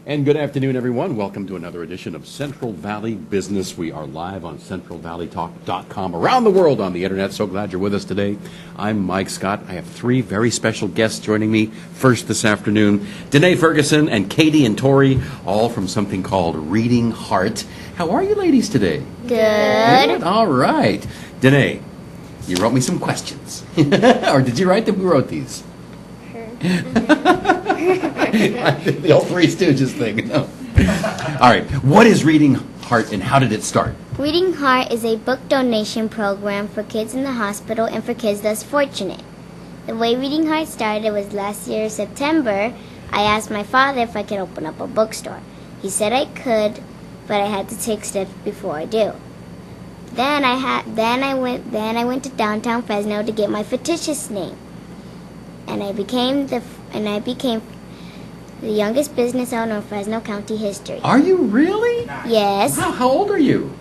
And good afternoon, everyone. Welcome to another edition of Central Valley Business. We are live on centralvalleytalk.com around the world on the internet. So glad you're with us today. I'm Mike Scott. I have three very special guests joining me first this afternoon. Danay, Ferguson, and Katie and Tori, all from something called Reading Heart. How are you ladies today? Good. All right. Danay, you wrote me some questions. Or did you write them? Who wrote these? The old Three Stooges thing. No. All right. What is Reading Heart and how did it start? Reading Heart is a book donation program for kids in the hospital and for kids less fortunate. The way Reading Heart started was last year, September. I asked my father if I could open up a bookstore. He said I could, but I had to take steps before I do. Then I went to downtown Fresno to get my fictitious name. And I became the youngest business owner in Fresno County history. Are you really? Yes. Wow, how old are you?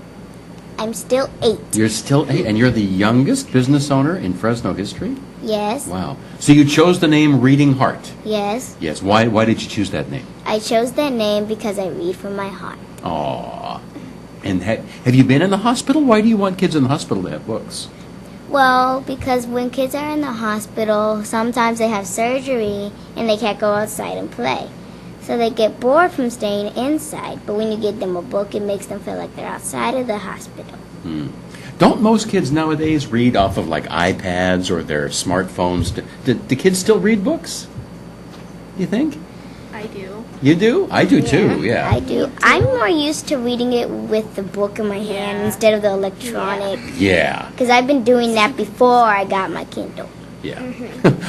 I'm still 8. You're still 8, and you're the youngest business owner in Fresno history? Yes. Wow. So you chose the name Reading Heart? Yes. Yes. Why did you choose that name? I chose that name because I read from my heart. Aww. And have you been in the hospital? Why do you want kids in the hospital to have books? Well, because when kids are in the hospital, sometimes they have surgery and they can't go outside and play. So they get bored from staying inside. But when you give them a book, it makes them feel like they're outside of the hospital. Don't most kids nowadays read off of like iPads or their smartphones? Do kids still read books? You think? I do. You do? I do too, yeah. I do. I'm more used to reading it with the book in my hand instead of the electronic. Yeah. Because I've been doing that before I got my Kindle. Yeah.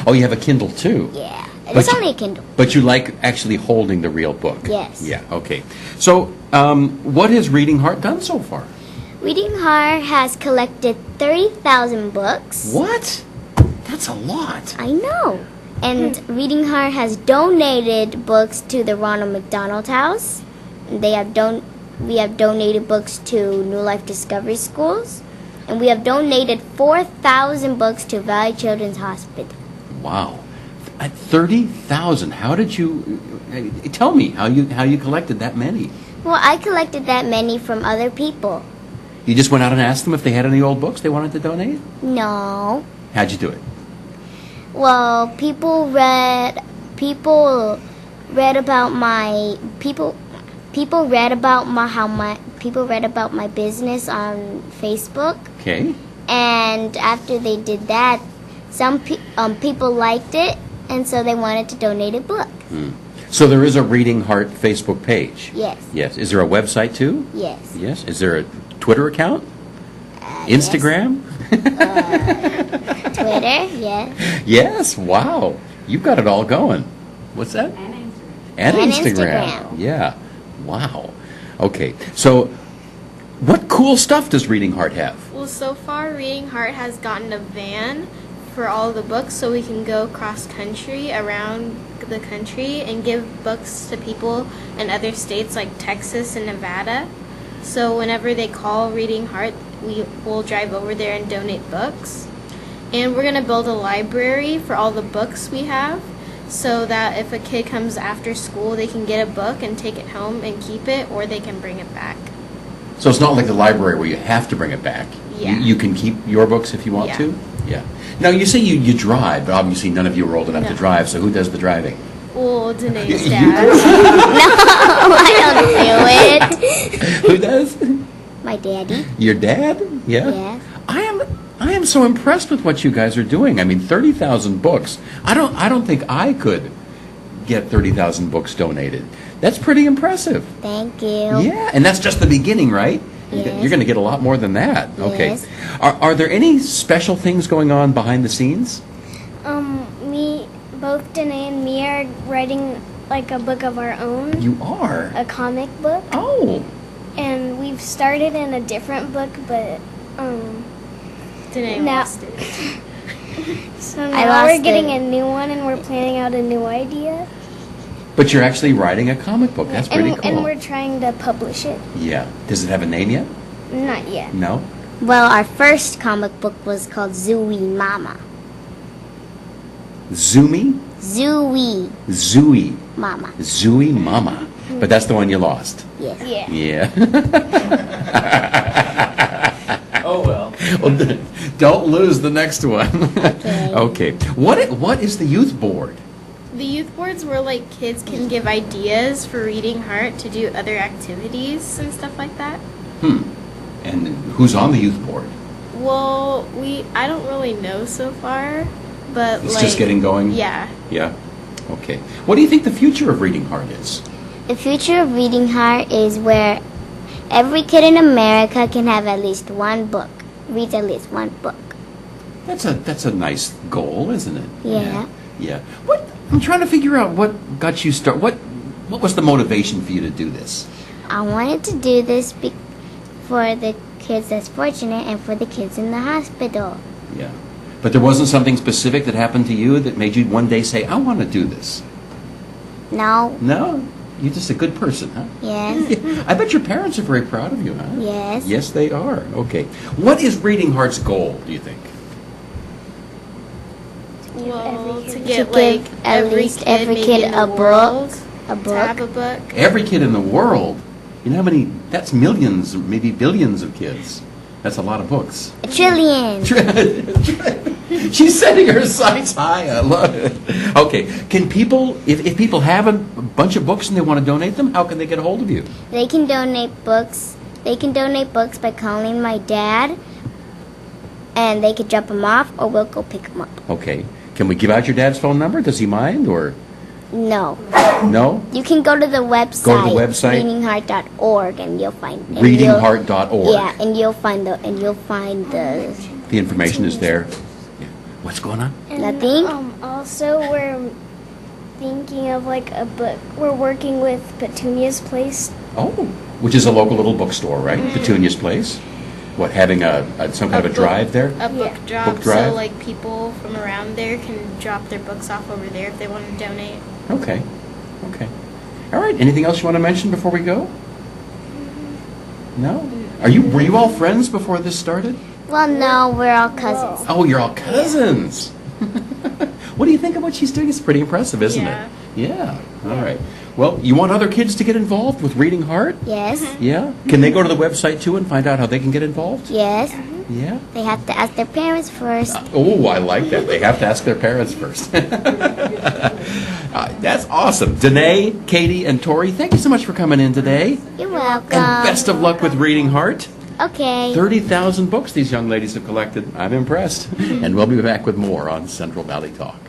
Oh, you have a Kindle too? Yeah. But It's only a Kindle. But you like actually holding the real book? Yes. Yeah, okay. So, what has Reading Heart done so far? Reading Heart has collected 30,000 books. What? That's a lot. I know. And Reading Heart has donated books to the Ronald McDonald House. We have donated books to New Life Discovery Schools. And we have donated 4,000 books to Valley Children's Hospital. Wow. At 30,000. How did you tell me how you collected that many? Well, I collected that many from other people. You just went out and asked them if they had any old books they wanted to donate? No. How'd you do it? Well, people read about my business on Facebook. Okay. And after they did that, some people liked it, and so they wanted to donate a book. So there is a Reading Heart Facebook page? Yes. Yes. Is there a website too? Yes. Yes. Is there a Twitter account? Instagram? Twitter, yes. Yes. Wow. You've got it all going. What's that? And Instagram. Yeah. Wow. Okay. So what cool stuff does Reading Heart have? Well, so far, Reading Heart has gotten a van for all the books so we can go cross-country around the country and give books to people in other states like Texas and Nevada. So whenever they call Reading Heart, we will drive over there and donate books. And we're going to build a library for all the books we have so that if a kid comes after school, they can get a book and take it home and keep it, or they can bring it back. So it's not like the library where you have to bring it back. Yeah. You can keep your books if you want to? Yeah. Now, you say you drive, but obviously none of you are old enough to drive, so who does the driving? Well, Danay's You dad. No, I don't do it. Who does? My daddy. Your dad? Yeah. Yes. I am so impressed with what you guys are doing. I mean, 30,000 books. I don't think I could get 30,000 books donated. That's pretty impressive. Thank you. Yeah, and that's just the beginning, right? Yes. You're going to get a lot more than that. Okay. Yes. Are there any special things going on behind the scenes? Both Danay and me are writing like a book of our own. You are? A comic book. Oh. And we've started in a different book, but Danay now- lost it. so I now lost we're getting it. a new one and we're planning out a new idea. But you're actually writing a comic book. That's pretty cool. And we're trying to publish it. Yeah. Does it have a name yet? Not yet. No? Well, our first comic book was called Zooey Mama. Zoomy? Zooey Zooey. Mama. Zooey Mama. But that's the one you lost. Yes. Yeah. Yeah. Oh, well. Well, don't lose the next one. Okay. Okay. What is the youth board? The youth boards where like kids can give ideas for Reading Heart to do other activities and stuff like that. And who's on the youth board? Well, I don't really know so far, but It's like just getting going? Yeah. Yeah. Okay. What do you think the future of Reading Heart is? The future of Reading Heart is where every kid in America can have at least one book. Reads at least one book. That's a nice goal, isn't it? Yeah. Yeah. What I'm trying to figure out what got you start. What was the motivation for you to do this? I wanted to do this for the kids that's fortunate and for the kids in the hospital. Yeah. But there wasn't something specific that happened to you that made you one day say, "I want to do this." No. No. You're just a good person, huh? Yes. I bet your parents are very proud of you, huh? Yes. Yes, they are. Okay. What is Reading Heart's goal, do you think? Well, to To get give like at every least kid, every maybe kid in the a book. world A to have book. a book. Every kid in the world. You know how many? That's millions, maybe billions of kids. That's a lot of books. A trillion. She's setting her sights high. I love it. Okay. Can people, if people have a bunch of books and they want to donate them, how can they get a hold of you? They can donate books. They can donate books by calling my dad, and they could drop them off, or we'll go pick them up. Okay. Can we give out your dad's phone number? Does he mind or No. no? You can go to the website. Go to the website? readingheart.org, and you'll find. and Readingheart.org. Yeah, and you'll find the. The information is there. Yeah. What's going on? Nothing? Also, we're thinking of like a book. We're working with Petunia's Place. Oh, which is a local little bookstore, right? Petunia's Place. What, having some kind of a drive there? A book Yeah. drop, Book drive? so like people from around there can drop their books off over there if they want to donate. Okay. Okay. All right. Anything else you want to mention before we go? No? Were you all friends before this started? Well, no, we're all cousins. Oh, you're all cousins. What do you think of what she's doing? It's pretty impressive, isn't Yeah. it? Yeah. All right. Well, you want other kids to get involved with Reading Heart? Yes. Yeah. Can they go to the website too and find out how they can get involved? Yes. Yeah. They have to ask their parents first. Oh, I like that. They have to ask their parents first. That's awesome. Danay, Katie, and Tori, thank you so much for coming in today. You're welcome. And best of luck with Reading Heart. Okay. 30,000 books these young ladies have collected. I'm impressed. And we'll be back with more on Central Valley Talk.